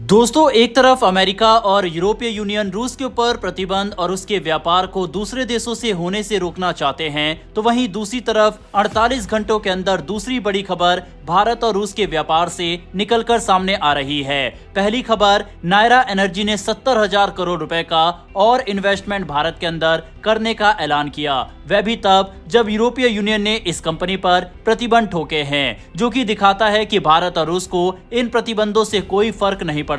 दोस्तों, एक तरफ अमेरिका और यूरोपीय यूनियन रूस के ऊपर प्रतिबंध और उसके व्यापार को दूसरे देशों से होने से रोकना चाहते हैं, तो वहीं दूसरी तरफ 48 घंटों के अंदर दूसरी बड़ी खबर भारत और रूस के व्यापार से निकलकर सामने आ रही है। पहली खबर, नायरा एनर्जी ने 70,000 करोड़ रुपए का और इन्वेस्टमेंट भारत के अंदर करने का ऐलान किया, वह भी तब जब यूरोपीय यूनियन ने इस कंपनी पर प्रतिबंध ठोके हैं, जो कि दिखाता है कि भारत और रूस को इन प्रतिबंधों से कोई फर्क नहीं पड़ता।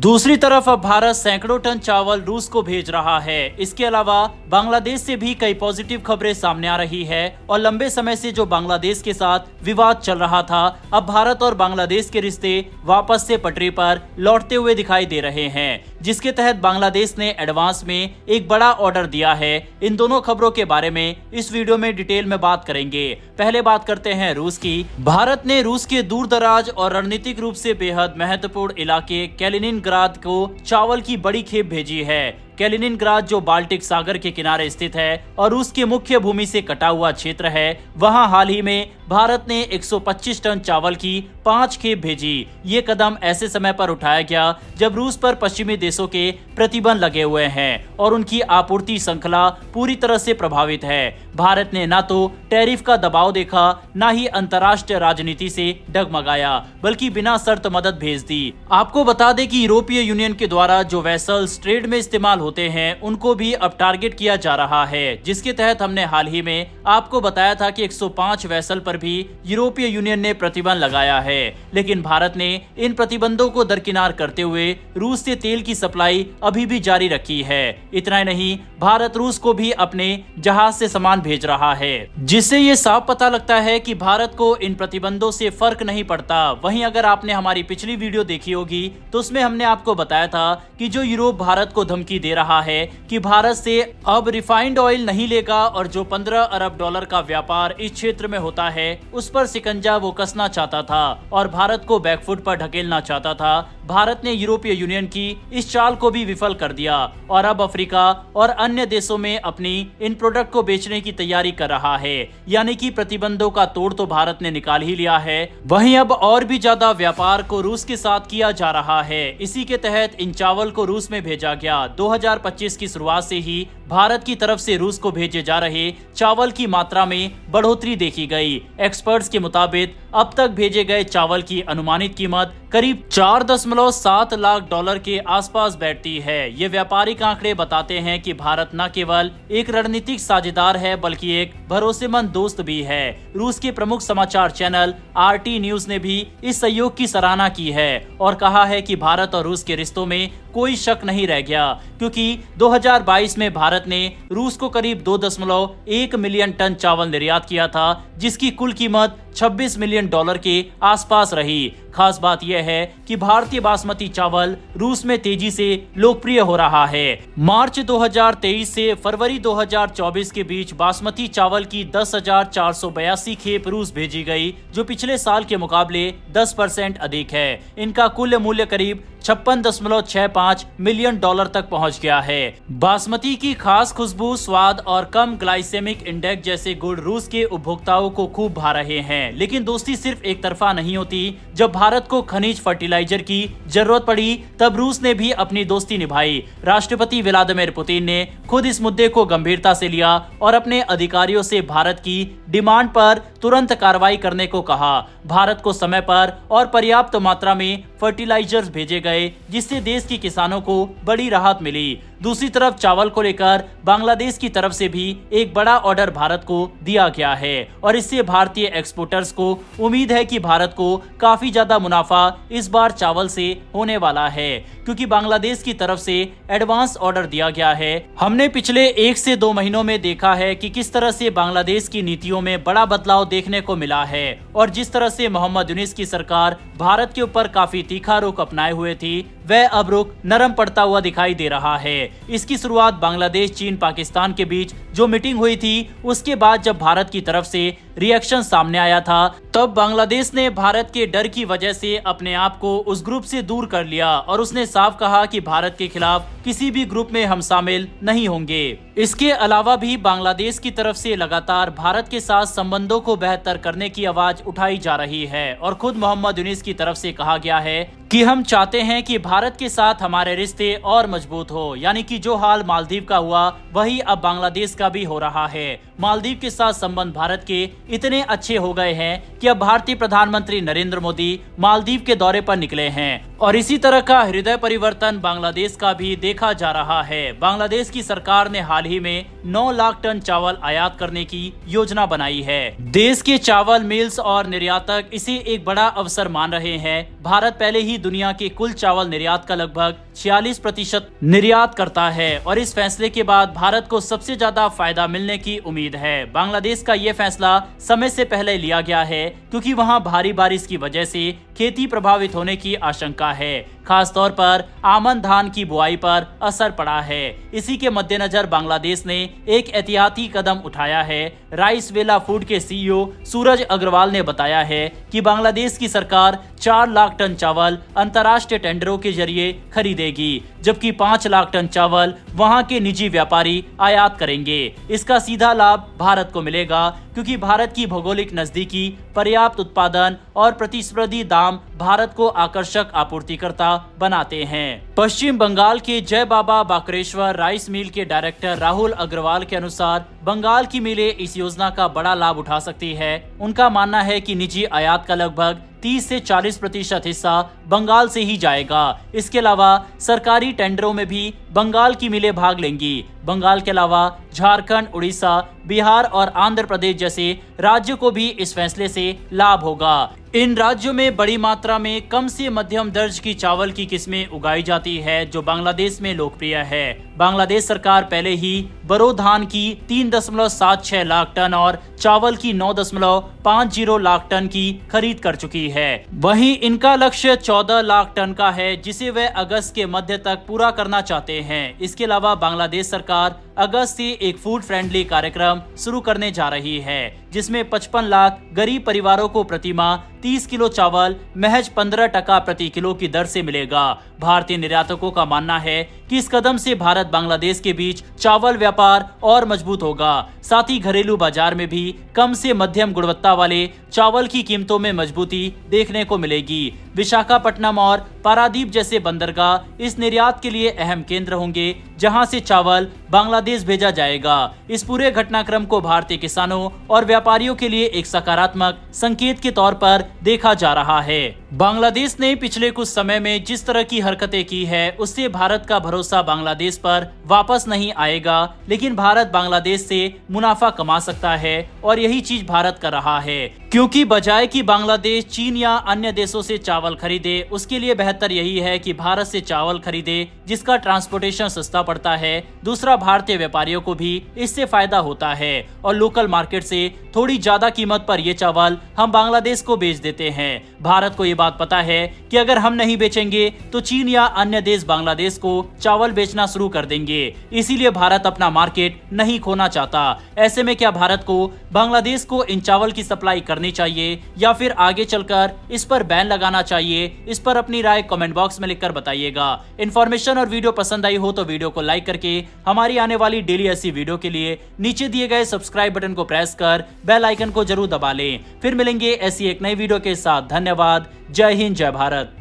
दूसरी तरफ अब भारत सैकड़ों टन चावल रूस को भेज रहा है। इसके अलावा बांग्लादेश से भी कई पॉजिटिव खबरें सामने आ रही है और लंबे समय से जो बांग्लादेश के साथ विवाद चल रहा था, अब भारत और बांग्लादेश के रिश्ते वापस से पटरी पर लौटते हुए दिखाई दे रहे हैं, जिसके तहत बांग्लादेश ने एडवांस में एक बड़ा ऑर्डर दिया है। इन दोनों खबरों के बारे में इस वीडियो में डिटेल में बात करेंगे। पहले बात करते हैं रूस की। भारत ने रूस के दूर दराज और रणनीतिक रूप से बेहद महत्वपूर्ण इलाके कैलिनिनग्राद को चावल की बड़ी खेप भेजी है। कैलिनिनग्राद जो बाल्टिक सागर के किनारे स्थित है और रूस की मुख्य भूमि से कटा हुआ क्षेत्र है, वहां हाल ही में भारत ने 125 टन चावल की 5 खेप भेजी। ये कदम ऐसे समय पर उठाया गया जब रूस पर पश्चिमी देशों के प्रतिबंध लगे हुए हैं और उनकी आपूर्ति श्रृंखला पूरी तरह से प्रभावित है। भारत ने न तो टैरिफ का दबाव देखा, न ही अंतर्राष्ट्रीय राजनीति से डगमगाया, बल्कि बिना शर्त मदद भेज दी। आपको बता दें कि यूरोपीय यूनियन के द्वारा जो वेसल्स ट्रेड में इस्तेमाल होते हैं, उनको भी अब टारगेट किया जा रहा है, जिसके तहत हमने हाल ही में आपको बताया था कि 105 वेसल पर भी यूरोपीय यूनियन ने प्रतिबंध लगाया है। लेकिन भारत ने इन प्रतिबंधों को दरकिनार करते हुए रूस से तेल की सप्लाई अभी भी जारी रखी है। इतना ही नहीं, भारत रूस को भी अपने जहाज से सामान भेज रहा है, जिससे ये साफ पता लगता है कि भारत को इन प्रतिबंधों से फर्क नहीं पड़ता। वहीं अगर आपने हमारी पिछली वीडियो देखी होगी तो उसमें हमने आपको बताया था कि जो यूरोप भारत को धमकी दे रहा है कि भारत से अब रिफाइंड ऑयल नहीं लेगा और जो 15 अरब डॉलर का व्यापार इस क्षेत्र में होता है, उस पर शिकंजा वो कसना चाहता था और भारत को बैकफुट पर ढकेलना चाहता था। भारत ने यूरोपीय यूनियन की इस चाल को भी विफल कर दिया और अब अफ्रीका और अन्य देशों में अपनी इन प्रोडक्ट को बेचने की तैयारी कर रहा है। यानी कि प्रतिबंधों का तोड़ तो भारत ने निकाल ही लिया है, वहीं अब और भी ज्यादा व्यापार को रूस के साथ किया जा रहा है। इसी के तहत इन चावल को रूस में भेजा गया। 2025 की शुरुआत से ही भारत की तरफ से रूस को भेजे जा रहे चावल की मात्रा में बढ़ोतरी देखी गई। एक्सपर्ट्स के मुताबिक अब तक भेजे गए चावल की अनुमानित कीमत करीब 4.7 लाख डॉलर के आसपास बैठती है। ये व्यापारिक आंकड़े बताते हैं कि भारत न केवल एक रणनीतिक साझेदार है, बल्कि एक भरोसेमंद दोस्त भी है। रूस के प्रमुख समाचार चैनल RT न्यूज ने भी इस सहयोग की सराहना की है और कहा है कि भारत और रूस के रिश्तों में कोई शक नहीं रह गया, क्योंकि 2022 में भारत ने रूस को करीब 2.1 मिलियन टन चावल निर्यात किया था, जिसकी कुल कीमत 26 मिलियन डॉलर के आसपास रही। खास बात यह है कि भारतीय बासमती चावल रूस में तेजी से लोकप्रिय हो रहा है। मार्च 2023 से फरवरी 2024 के बीच बासमती चावल की 10,482 खेप रूस भेजी गई, जो पिछले साल के मुकाबले 10% अधिक है। इनका कुल मूल्य करीब 56.65 मिलियन डॉलर तक पहुंच गया है। बासमती की खास खुशबू, स्वाद और कम ग्लाइसेमिक इंडेक्स जैसे गुण रूस के उपभोक्ताओं को खूब भा रहे हैं। लेकिन दोस्ती सिर्फ एक तरफा नहीं होती। जब भारत को खनिज फर्टिलाइजर की जरूरत पड़ी, तब रूस ने भी अपनी दोस्ती निभाई। राष्ट्रपति व्लादिमीर पुतिन ने खुद इस मुद्दे को गंभीरता से लिया और अपने अधिकारियों से भारत की डिमांड पर तुरंत कार्रवाई करने को कहा। भारत को समय पर और पर्याप्त मात्रा में फर्टिलाइजर्स भेजे गए, जिससे देश के किसानों को बड़ी राहत मिली। दूसरी तरफ चावल को लेकर बांग्लादेश की तरफ से भी एक बड़ा ऑर्डर भारत को दिया गया है और इससे भारतीय एक्सपोर्टर्स को उम्मीद है कि भारत को काफी ज्यादा मुनाफा इस बार चावल से होने वाला है, क्योंकि बांग्लादेश की तरफ से एडवांस ऑर्डर दिया गया है। हमने पिछले 1 से 2 महीनों में देखा है कि किस तरह से बांग्लादेश की नीतियों में बड़ा बदलाव देखने को मिला है और जिस तरह से मोहम्मद यूनिस की सरकार भारत के ऊपर काफी तीखा रुख अपनाए हुए थी, वह अब रुख नरम पड़ता हुआ दिखाई दे रहा है। इसकी शुरुआत बांग्लादेश, चीन, पाकिस्तान के बीच जो मीटिंग हुई थी उसके बाद जब भारत की तरफ से रिएक्शन सामने आया था, तब बांग्लादेश ने भारत के डर की वजह से अपने आप को उस ग्रुप से दूर कर लिया और उसने साफ कहा कि भारत के खिलाफ किसी भी ग्रुप में हम शामिल नहीं होंगे। इसके अलावा भी बांग्लादेश की तरफ से लगातार भारत के साथ संबंधों को बेहतर करने की आवाज उठाई जा रही है और खुद मोहम्मद यूनिस की तरफ से कहा गया है कि हम चाहते हैं कि भारत के साथ हमारे रिश्ते और मजबूत हो। यानी कि जो हाल मालदीव का हुआ वही अब बांग्लादेश का भी हो रहा है। मालदीव के साथ संबंध भारत के इतने अच्छे हो गए हैं कि अब भारतीय प्रधानमंत्री नरेंद्र मोदी मालदीव के दौरे पर निकले हैं और इसी तरह का हृदय परिवर्तन बांग्लादेश का भी देखा जा रहा है। बांग्लादेश की सरकार ने हाल ही में 9 लाख टन चावल आयात करने की योजना बनाई है। देश के चावल मिल्स और निर्यातक इसे एक बड़ा अवसर मान रहे हैं। भारत पहले ही दुनिया के कुल चावल निर्यात का लगभग 46% निर्यात करता है और इस फैसले के बाद भारत को सबसे ज्यादा फायदा मिलने की उम्मीद है। बांग्लादेश का ये फैसला समय से पहले लिया गया है क्योंकि वहां भारी बारिश की वजह से खेती प्रभावित होने की आशंका है। खास तौर पर आमन धान की बुआई पर असर पड़ा है। इसी के मद्देनजर बांग्लादेश ने एक एहतियाती कदम उठाया है। राइस वेला फूड के सीईओ सूरज अग्रवाल ने बताया है कि बांग्लादेश की सरकार 4 लाख टन चावल अंतर्राष्ट्रीय टेंडरों के जरिए खरीदेगी, जबकि 5 लाख टन चावल वहां के निजी व्यापारी आयात करेंगे। इसका सीधा लाभ भारत को मिलेगा क्योंकि भारत की भौगोलिक नजदीकी, पर्याप्त उत्पादन और प्रतिस्पर्धी दाम भारत को आकर्षक आपूर्तिकर्ता बनाते हैं। पश्चिम बंगाल के जय बाबा बाकरेश्वर राइस मिल के डायरेक्टर राहुल अग्रवाल के अनुसार बंगाल की मिलें इस योजना का बड़ा लाभ उठा सकती है। उनका मानना है कि निजी आयात का लगभग 30 से 40% हिस्सा बंगाल से ही जाएगा। इसके अलावा सरकारी टेंडरों में भी बंगाल की मिलें भाग लेंगी। बंगाल के अलावा झारखंड, उड़ीसा, बिहार और आंध्र प्रदेश जैसे राज्यों को भी इस फैसले से लाभ होगा। इन राज्यों में बड़ी मात्रा में कम से मध्यम दर्ज की चावल की किस्में उगाई जाती है जो बांग्लादेश में लोकप्रिय है। बांग्लादेश सरकार पहले ही बरो धान की 3.76 लाख टन और चावल की 9.50 लाख टन की खरीद कर चुकी है। वहीं इनका लक्ष्य 14 लाख टन का है जिसे वे अगस्त के मध्य तक पूरा करना चाहते हैं। इसके अलावा बांग्लादेश सरकार अगस्त से एक फूड फ्रेंडली कार्यक्रम शुरू करने जा रही है जिसमें 55 लाख गरीब परिवारों को प्रति माह 30 किलो चावल महज 15% प्रति किलो की दर से मिलेगा। भारतीय निर्यातकों का मानना है कि इस कदम से भारत बांग्लादेश के बीच चावल व्यापार और मजबूत होगा। साथ ही घरेलू बाजार में भी कम से मध्यम गुणवत्ता वाले चावल की कीमतों में मजबूती देखने को मिलेगी। विशाखापट्टनम और पारादीप जैसे बंदरगाह इस निर्यात के लिए अहम केंद्र होंगे जहां से चावल बांग्लादेश भेजा जाएगा। इस पूरे घटनाक्रम को भारतीय किसानों और व्यापारियों के लिए एक सकारात्मक संकेत के तौर पर देखा जा रहा है। बांग्लादेश ने पिछले कुछ समय में जिस तरह की हरकतें की है उससे भारत का भरोसा बांग्लादेश पर वापस नहीं आएगा, लेकिन भारत बांग्लादेश से मुनाफा कमा सकता है और यही चीज भारत कर रहा है क्योंकि बजाय कि बांग्लादेश चीन या अन्य देशों से चावल खरीदे उसके लिए बेहतर यही है कि भारत से चावल खरीदे जिसका ट्रांसपोर्टेशन सस्ता पड़ता है। दूसरा, भारतीय व्यापारियों को भी इससे फायदा होता है और लोकल मार्केट से थोड़ी ज्यादा कीमत पर ये चावल हम बांग्लादेश को बेच देते हैं। भारत को ये बात पता है कि अगर हम नहीं बेचेंगे तो चीन या अन्य देश बांग्लादेश को चावल बेचना शुरू कर देंगे। इसीलिए भारत अपना मार्केट नहीं खोना चाहता। ऐसे में क्या भारत को बांग्लादेश को इन चावल की सप्लाई करनी चाहिए या फिर आगे चलकर इस पर बैन लगाना चाहिए? इस पर अपनी राय कमेंट बॉक्स में लिखकर बताइएगा। इन्फॉर्मेशन और वीडियो पसंद आई हो तो वीडियो को लाइक करके हमारी आने वाली डेली ऐसी वीडियो के लिए नीचे दिए गए सब्सक्राइब बटन को प्रेस कर बेल आइकन को जरूर दबा लें। फिर मिलेंगे ऐसी एक नई वीडियो के साथ। धन्यवाद। जय हिंद, जय भारत।